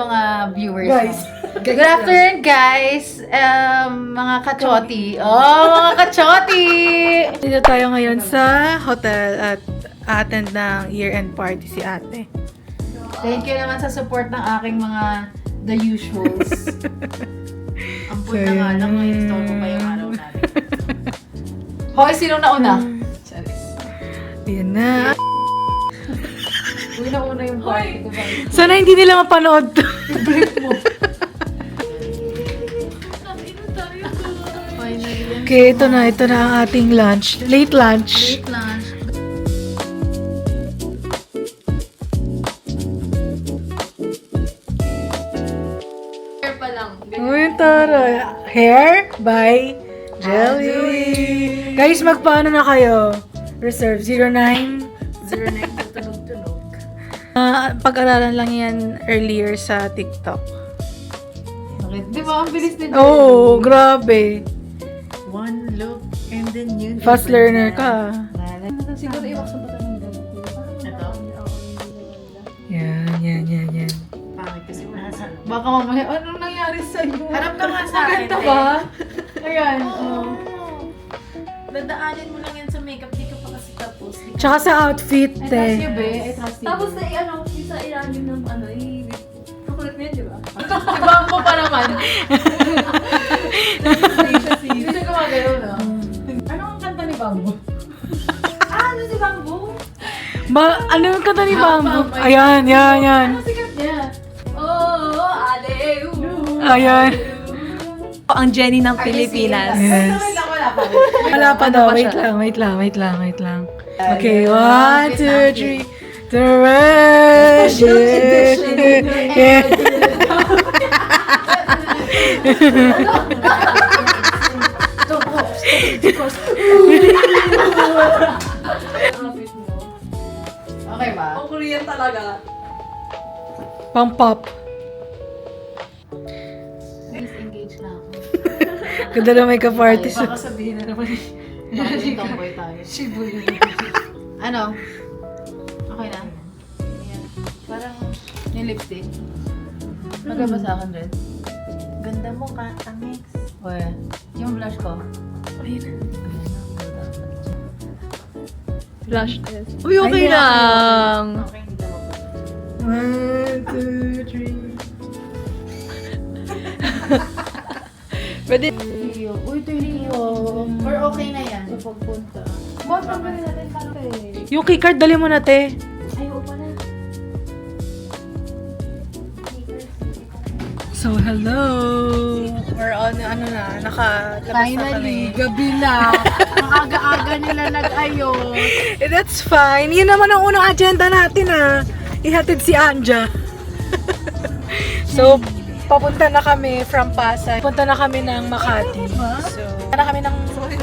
mga viewers. Guys. Good afternoon, guys. Mga kachoti. Mga kachoti! Dito tayo ngayon sa hotel at attend ng year-end party si ate. Thank you naman sa support ng aking mga the usuals. Ampun na nga lang ngayon. Gusto ko pa yung araw natin. Hoy, sinong nauna? Charis. Yan na. Uy, nauna yung party ko. Sana hindi nila mapanood to. Break mo. Finally. Okay, ito na ang ating lunch. Late lunch. Late lunch. Hair pa lang. Uy, tara. Hair by Jelly. Guys, magpaano na kayo? Reserve 09. 09 tunog-tunog. Pag-aralan lang yan earlier sa TikTok. Okay. Di ba? Ang bilis din. Oh, grabe. One look and then you... Fast learner ka. Siguro iwak sa bata ng ganito. Ito? Yan. Pangit kasi nasa... Baka mamaya, anong nangyari sa'yo? Harap ka nga sa akin. Maganda ba? Ayan. Oh. Dadaanin mo lang yan sa makeup. Di ka pa kasi tapos. Tsaka sa outfit, I trust you, eh. be. I trust you. Tapos na yung sa ilalim ng chocolate na yun, di ba? Ibang mo pa naman. Hindi siya gumagalaw, no? Ano ang kanta ni Bambo? Ano si Bamboo? Ano yung kanta ni Bamboo? Bamboo. Ayan. Ano sikat niya? Oh, aleu. Ayan. Ang Jenny ng Pilipinas. Yes. Wala pa daw. Wait lang. Okay, 1, 2, 3. The rush. Yeah. Okay ba? Ang Korean talaga. Pang pop. Disengage na ako. Ganda na makeup artist. Baka sabihin na naman. Bakit tomboy tayo? Shibuya. Ano? Okay na? Ayan. Parang yung lipstick. Maganda sa akin, Red? Ganda mo ka, Amix. Uy, yung blush ko. Blush test. Uy, okay Ay, lang. Okay, hindi ka mag- 1, 2, 3. Pwede. Trio. Uy, trio. Or okay na yan. Sa pagpunta. Bakit pagpunta natin parang Yung keycard, dali mo na, te. Ayaw pa na. So, hello. We're on, nakalabas na Finally, kami. gabi na. Ang aga-aga nila nag-ayos. Eh, that's fine. Yun naman ang unang agenda natin, Ihatid si Anja. So, papunta na kami from Pasay. Punta na kami ng Makati. So, punta na kami ng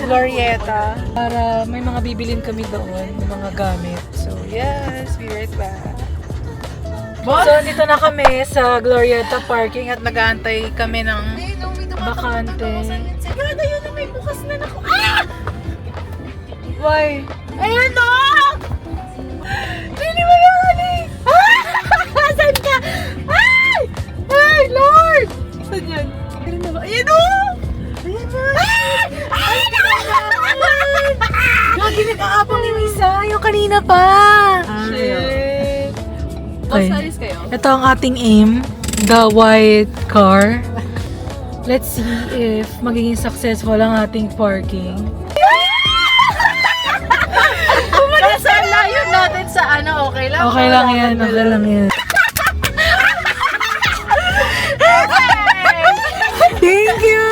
Glorieta para may mga bibilin kami doon, ng mga gamit. So, yes, be right back. Boss? So, dito na kami sa Glorieta parking at nag-aantay kami ng bakante. Ganda yun na may bukas na nako. Ah! Why? Ayan o! Hindi mo yan Saan ka? Ay! Ay, Lord! Saan yan? Ayan na ba? Ayan o! Ayan na! Ayan na! Lagi nag-aabang ni Misa, yung kanina pa. Shit! Okay. Salis kayo? Ito ang ating aim, the white car. Let's see if magiging successful ang ating parking. Nasa layo natin sa ano, okay lang? Okay lang yan. Thank you!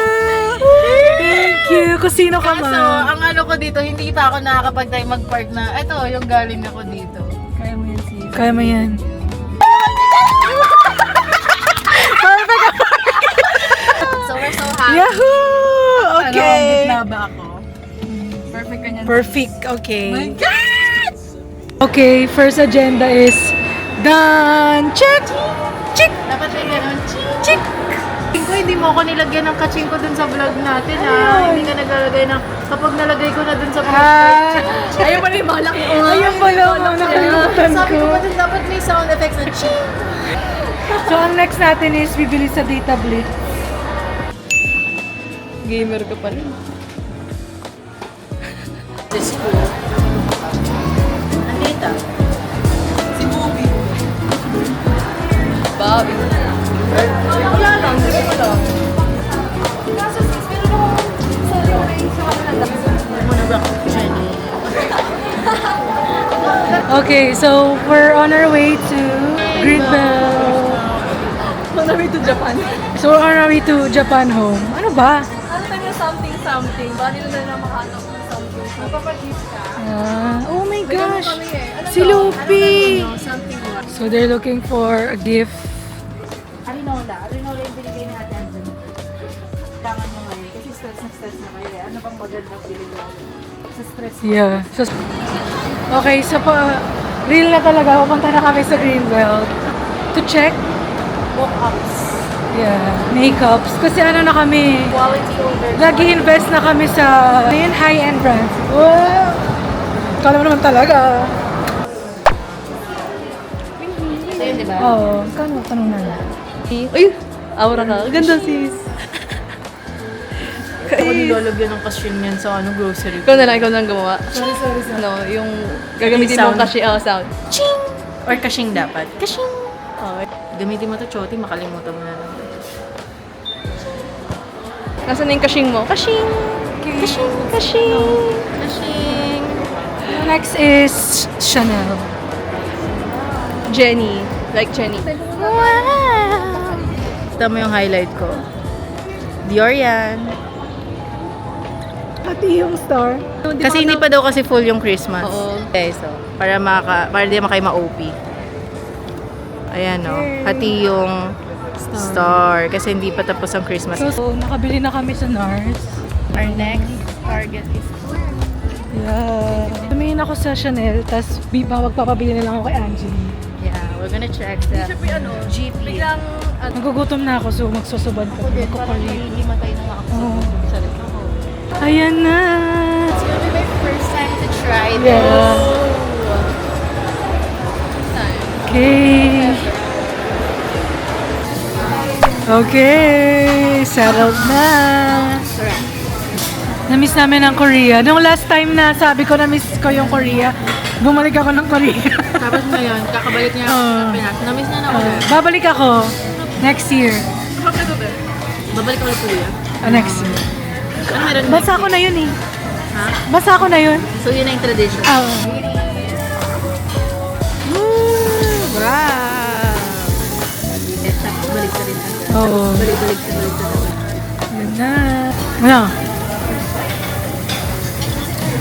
Thank you! Kung sino ka So, man. ang ano ko dito, hindi pa ako nakakapag-time mag-park na, ito, yung galing ako dito. Kaya mo yan sis. Kaya mo yan. So, we're so happy. Yahoo! Okay. Ano, ba ako? Perfect ka niyan. Perfect. Okay. My God! Okay, first agenda is done. Check! Check! Dapat may ganun. Check! Tingin ko, hindi mo ako nilagyan ng kaching ko dun sa vlog natin, ha? Hindi ka naglalagay ng, kapag nalagay ko na dun sa vlog, Ayaw pa rin malaki. Ayun pala, nakalimutan sabi ko ko. ba dun, dapat may sound effects na ching! So, ang next natin is bibili sa Data Blitz. Gamer ka pa rin. This school. Anita. Si Bobby. Bobby. Wala lang, hindi ko lang. Kaso sis, meron akong sarili sa kanila. Muna ba ako, Jenny? Okay, so we're on our way to Greenbelt. On our way to Japan. So we're on our way to Japan home. Ano ba? Ano tayo something? Baka nila na makahanap ng something. Magpapadis ka. Oh my gosh! Kami eh. Ano Si Lupi! something what? So they're looking for a gift. Arinola yung binigay ni Ate Anthony. Kailangan mo ngayon. Kasi stress na kayo eh. Ano bang magandang feeling mo? Sa stress mo. Yeah. So, okay, so real na talaga. Pupunta na kami sa Greenbelt to check. Walk-ups. Yeah, makeups. Kasi ano na kami, Quality over nag-i-invest na kami sa high-end brands. Wow! Kala mo naman talaga. Sa'yo, di ba? Oo. Kano tanong na lang? Uy! Aura ka. Ganda sis. Ako nilolagyan ng cashier niyan sa grocery. Ikaw na lang gumawa. Sorry. Ano, yung gagamitin mo Sound. kasi, sound. Ching! Or kashing dapat. Kashing! Okay. Gamitin mo to, Choti, makalimutan mo na lang. Nasaan na yung kashing mo? Kashing! Kashing! Kashing! Kashing! Next is Chanel. Jenny. Like Jenny. Wow! Ito mo yung highlight ko. Dior yan. Pati yung star. Kasi hindi pa daw kasi full yung Christmas. Oo. Okay, so, para di kayo ma-OP. Ayan, no. Hati yung star. Kasi hindi pa tapos ang Christmas. So, nakabili na kami sa NARS. Our next target is Yeah. Tumingin ako sa Chanel, tapos magpapabili na lang ako kay Angie. yeah, we're gonna check the GP. Biglang, Nagugutom na ako, so magsusubad ko. Parang hihimatay na nga ako sa Oo. sarili ko. Ayan na! It's gonna be my first time to try this. Yeah. Okay. Okay, settled na. Correct. Na-miss namin ang Korea. Nung last time na sabi ko na-miss ko yung Korea, bumalik ako ng Korea. Tapos ngayon, kakabalik niya ako ng Pinas. Na-miss na ako. Babalik ako next year. Babalik ako ng Korea. Next year. Ano meron Basa ko na yun eh. Ha? Basa ko na yun. So yun na yung tradition. Wow! Balik sa rin na. Oo. Balik sa. Yun na. Ano?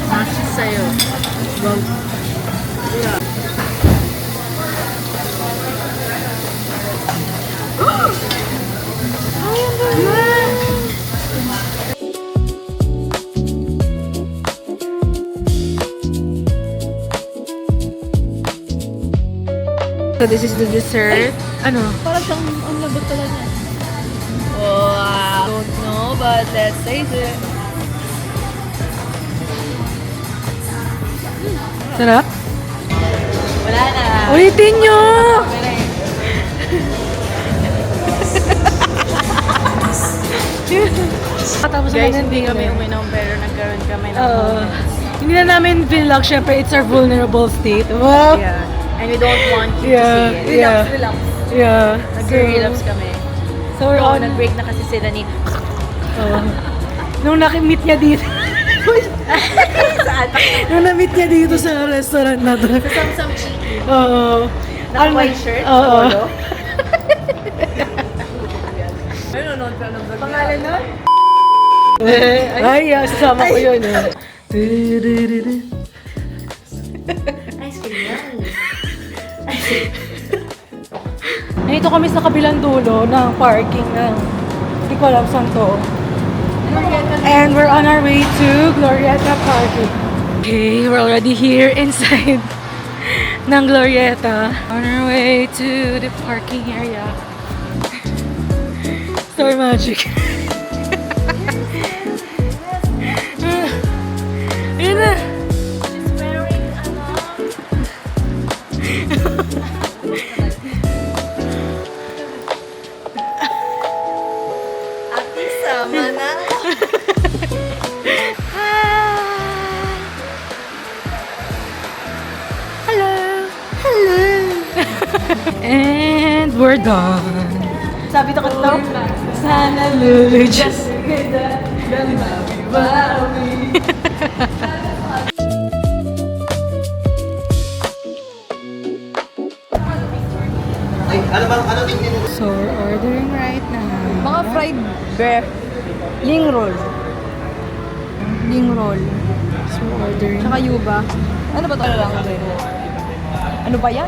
Masya sa'yo. Wow. So this is the dessert. Ano? parang siyang ang labot talaga. Wow. Don't know, but let's taste it. Sarap? Wala na. Ulitin nyo! Tapos Guys, naman hindi din kami eh. uminom pero nagkaroon kami ng Oo. moment. Hindi na namin vlog, syempre it's our vulnerable state. Wow! Yeah. And we don't want you Yeah, to see it. yeah. Relax. Yeah. Nag-relapse kami. So we're Oo, on. nag-break na kasi sila ni... Nung nakimit niya dito. Saan? Nung na-meet niya dito sa restaurant na to. Some cheeky. Oo. Naka-white shirt? Oo. Polo? Pangalan nun? Ay, sasama ko yun eh. Ice cream yan. Nandito kami sa kabilang dulo ng parking ng hindi ko alam saan to. And we're on our way to Glorieta Parking. Okay, we're already here inside ng Glorieta. On our way to the parking area. Store Magic. Ayun na. She's wearing, we're done. Sabi na kanto? Sana lulujos. So, we're ordering right now. Mga fried beef. Ling roll. Ling roll. So, ordering. Tsaka yuba. Ano ba ito? Ano ba yan?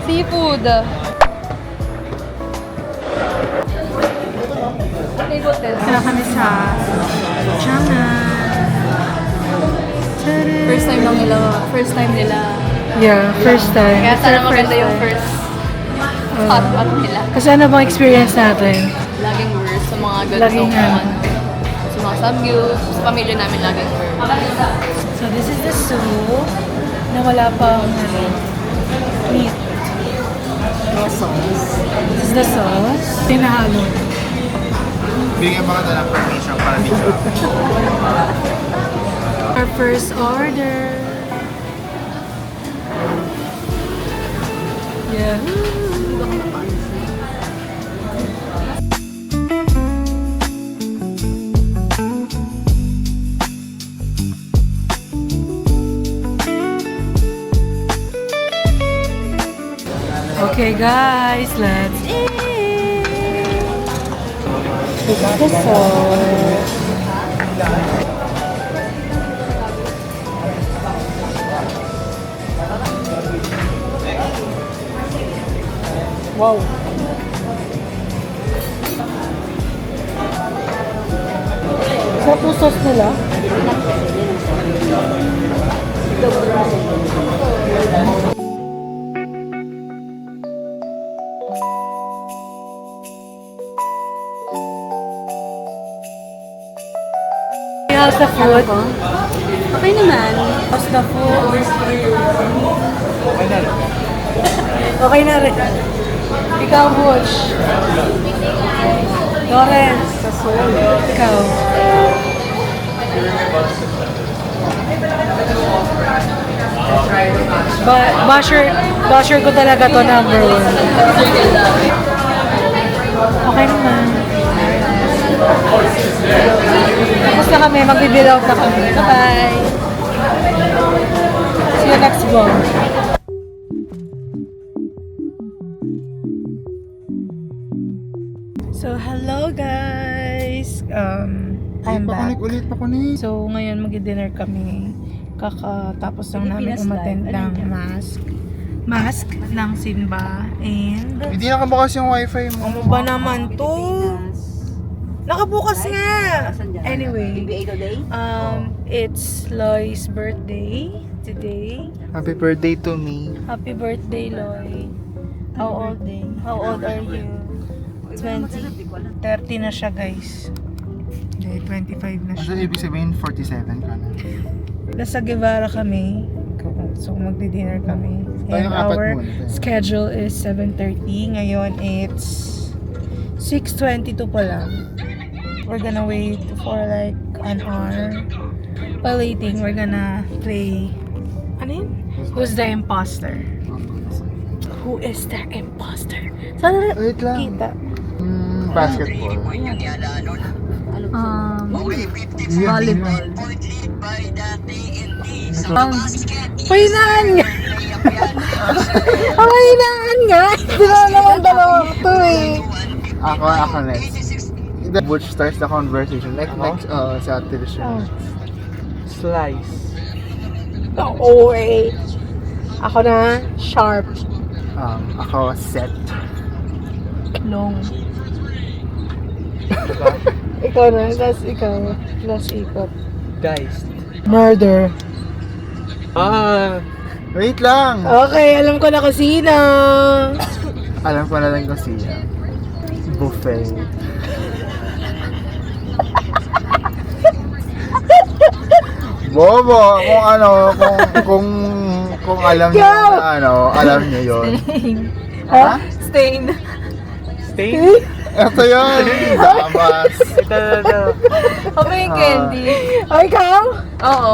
Seafood. Table test. Kaya kami sa Changan. First time nila. Yeah, first time. Kaya It's sana our maganda yung time. first spot nila. Kasi ano bang experience natin? Laging worst sa mga ganito. Laging ano. Sa mga samgyup, sa pamilya namin laging worst. So, this is the soup na wala pang meat. This is the sauce. Tinahalo. Bigyan ba ka ng permission para dito? Our first order. Yeah. Okay guys, let's eat! This is the sauce. Wow! Sarap yung sauce nila. How's the food? Okay naman. How's the food? Okay na rin. Ikaw, Butch. Lawrence. Ikaw. Basher ko talaga to number 1. Okay naman. Tapos na kami, mag-bill out na kami. Bye-bye! See you next vlog. So, hello guys! I'm back. Ulit pa kunik. So, ngayon mag-dinner kami. Kakatapos lang namin umattend ng mask ng Simba. And, Hindi nakabukas yung wifi mo. ano ba naman to? Nakabukas nga! Anyway, it's Loy's birthday today. Happy birthday to me. Happy birthday, Loy. How old are you? 20. 30 na siya, guys. Hindi, 25 na Ano siya. ibig sabihin 47 ka na? Nasa Guevara kami. So, magdi-dinner kami. Tayo And ng apat our muna. schedule is 7:30. Ngayon, it's 6:22 pa lang. We're gonna wait for like an hour. While waiting, we're gonna play... Ano yun? Who's the imposter? Who is the imposter? Sana Wait lang. kita. Basketball. Volleyball. Pahinaan nga! Ang pahinaan nga! Hindi na naman dalawa to eh. Ako next. The Butch starts the conversation. Next, si Ate Lish. Slice. Oo eh. Ako na, sharp. Ako set. Long. Ikaw na, last ikaw. Last ikot. Guys. Murder. Wait lang. Okay, alam ko na kung sino. Alam ko na lang kung siya. Buffet. Bobo, kung ano, kung alam niyo na ano, alam niyo yun. Ha? Stain. Stain? Ito yun! Damas! Ako yung candy. Ay, ikaw? Oo.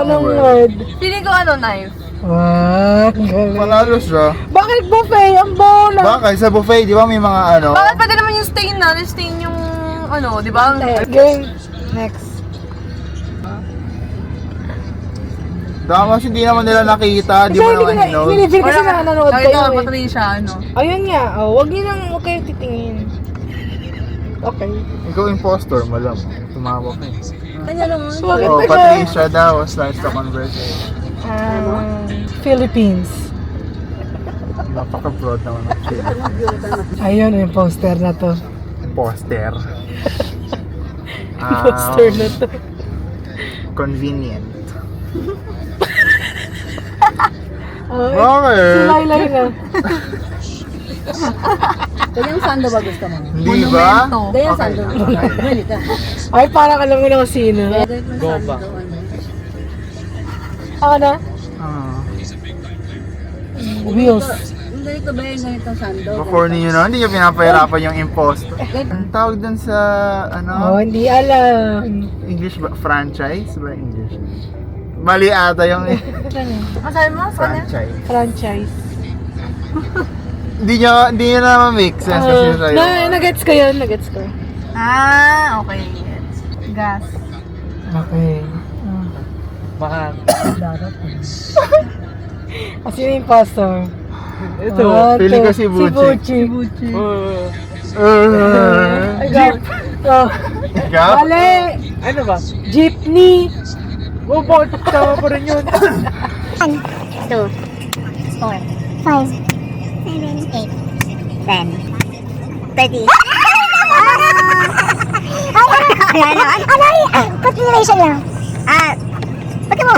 Anong word? Feeling ko ano, knife. What? Galing. Panalo siya. Bakit buffet? Ang bola! Bakit? Sa buffet, di ba may mga ano? Bakit pwede naman yung stain na? Stain yung ano, di ba? Game. Next. Damas, hindi naman nila nakita. Di mo naman hinaw. Legit kasi nanonood Nakita kayo ko, eh. Patricia, ano? Ayun nga. Oh, wag niyo nang kayo titingin. Okay. Ikaw impostor, malam. Tumawa ka eh. Kanya naman. Bakit Oh, tayo? Patricia daw starts the conversation. Philippines. Napaka-broad naman ang shit. Ayun, yung poster na to. Poster. Poster na to. Convenient. Oh, si Bakit? Laylay na. Ganyang sando ba gusto mo? Hindi ba? Ganyang Okay. sando. Ganito. Ay, parang alam mo na kung sino. Goba. Ako na? Ah. Wheels. Ganito ba yung ganitong sando? Corny nyo na, hindi nyo pinapahirapan yung imposter. Ang tawag dun sa, Oh, ano, hindi alam. English ba? Franchise ba English? Mali ata yung Masabi mo? franchise. Franchise. Hindi nyo na ma-make sense kasi sa'yo. Nag-gets ko yun. Nag-gets ko. Ah, okay. Gas. Okay. Baka. Kasi yung impostor. Ito, pili ko si Buchi. Si Buchi. Jeep! Oh. Ikaw? Mali! Ano ba? Jeepney! Oh, bakit tama pa rin yun? 1, 2, 4, 5, 7, 8, 10, 30. Ano? Continuation lang. Pati mo.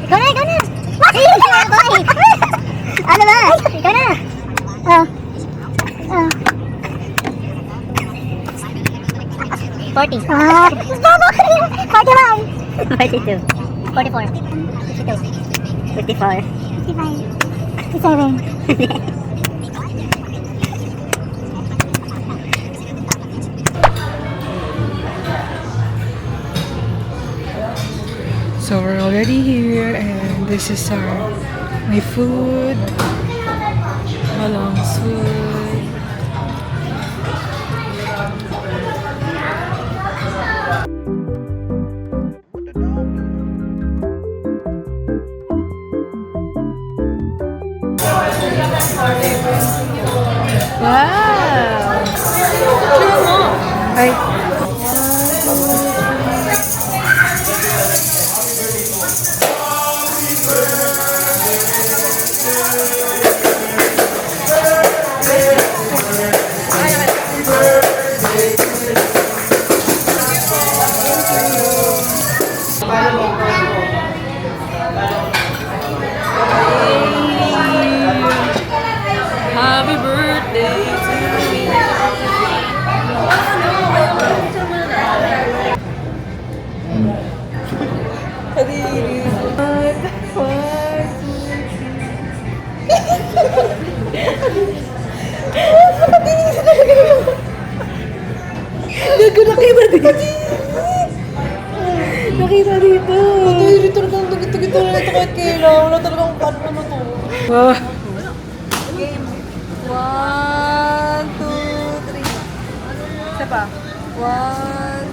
Ikaw na. Ano ba? Ikaw na. 40. 41. 42. 44. 52. 54. 55. 57. So we're already here and this is my food. Malong's food. Wow! Ay. Happy birthday to me. Nakita dito. Hindi talagang dugit-dugit na ito kahit kailan. Wala talagang paano na to. Ah. 1, 2, 3. Isa pa. 1,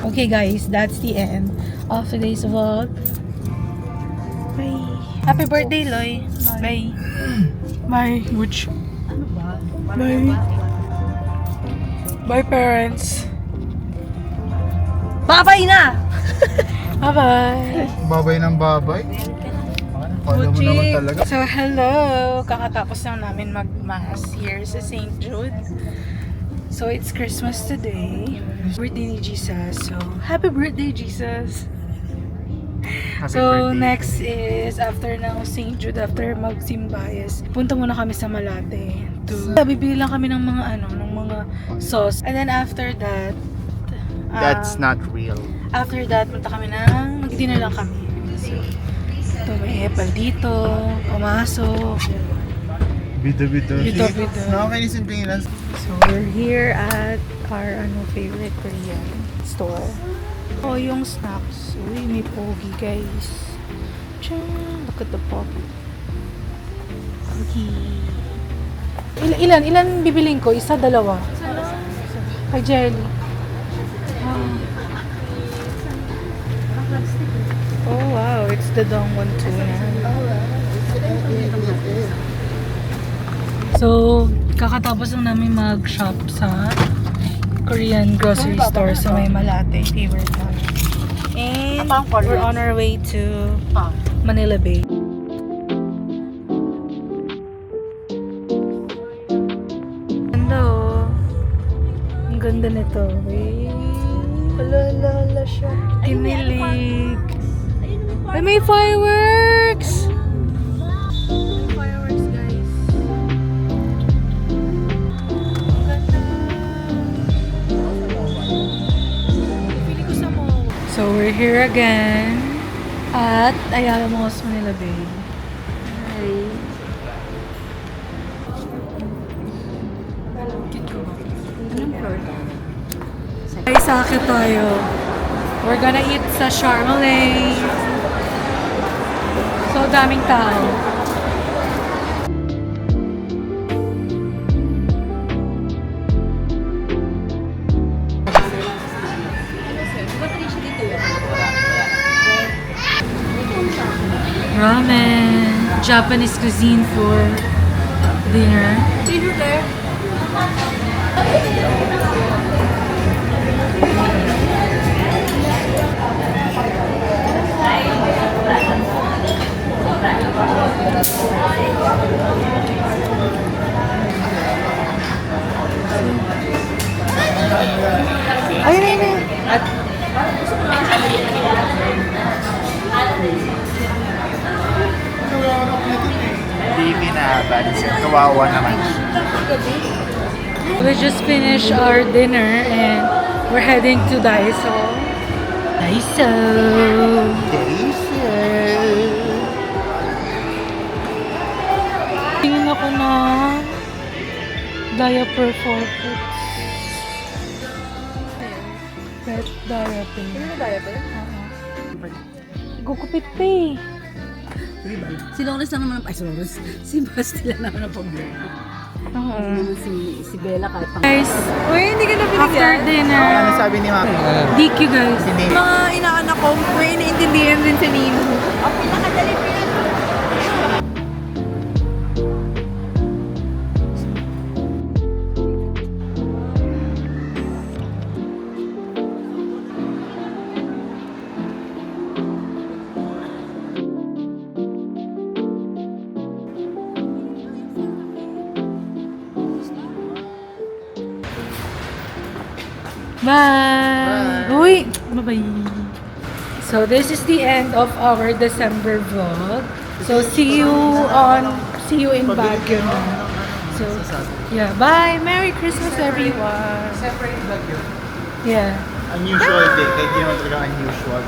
Okay guys, that's the end of today's vlog. Bye. Happy birthday, Loy. Bye. Bye. Which? Bye. Bye, parents. Babay na! Bye-bye. Babay ng babay. Paano mo naman talaga? So, hello! Kakatapos lang namin mag-mass here sa St. Jude. So, it's Christmas today. Birthday ni Jesus. So, happy birthday, Jesus! Happy So, birthday. next is after ng St. Jude, after magsimbayas, punta muna kami sa Malate. Bibili lang kami ng mga ng mga sauce. And then after that, That's not real. after that, punta kami ng, mag-dinner lang kami. So, ito, may epal dito, pumasok. Bito-bito. Bito-bito. Nakakainis yung Pilipinas. So, we're here at our favorite Korean store. Oh, yung snacks. Uy, may pogi, guys. Tiyang, look at the pogi. Pogi. Ilan bibiling ko? Isa, dalawa? Kay Jelly. Oh, wow. It's the Dongwon tuna. So, kakatapos lang namin mag-shop sa Korean grocery store sa may Malate, favorite namin. And we're on our way to Manila Bay. Ganda oh. Ang ganda nito. Ala siya. Kinilig. Ay, may fireworks! May fireworks, guys. Ang ganda. Pili ko sa mall. So, we're here again at Ayala Malls, Manila Bay. Hi. Ay, sakit tayo. We're gonna eat sa Charmaline. So, daming tao. Ramen. Japanese cuisine for dinner. Ayun. Hindi binabansin. Kawawa naman. We just finished our dinner and we're heading to Daiso. Tingin ako na diaper for pets. Pet diaper. Ano diaper? Gugupit pa eh. Si Loris lang naman, ay si Loris, si Basti lang naman ang problema. Hindi naman si Bella kahit pang... Guys, Uy, hindi ka na after dinner, Ano sabi ni Mami? DQ guys. Mga inaanak ko, may iniintindihan din sa Nino. Ang pinakadali ko yan. Bye! Uy! Bye-bye! So, this is the end of our December vlog. So, see you in Baguio na. So, yeah. Bye! Merry Christmas, everyone! Separate Baguio. Yeah. Unusual day. Kaya ginawa talaga unusual.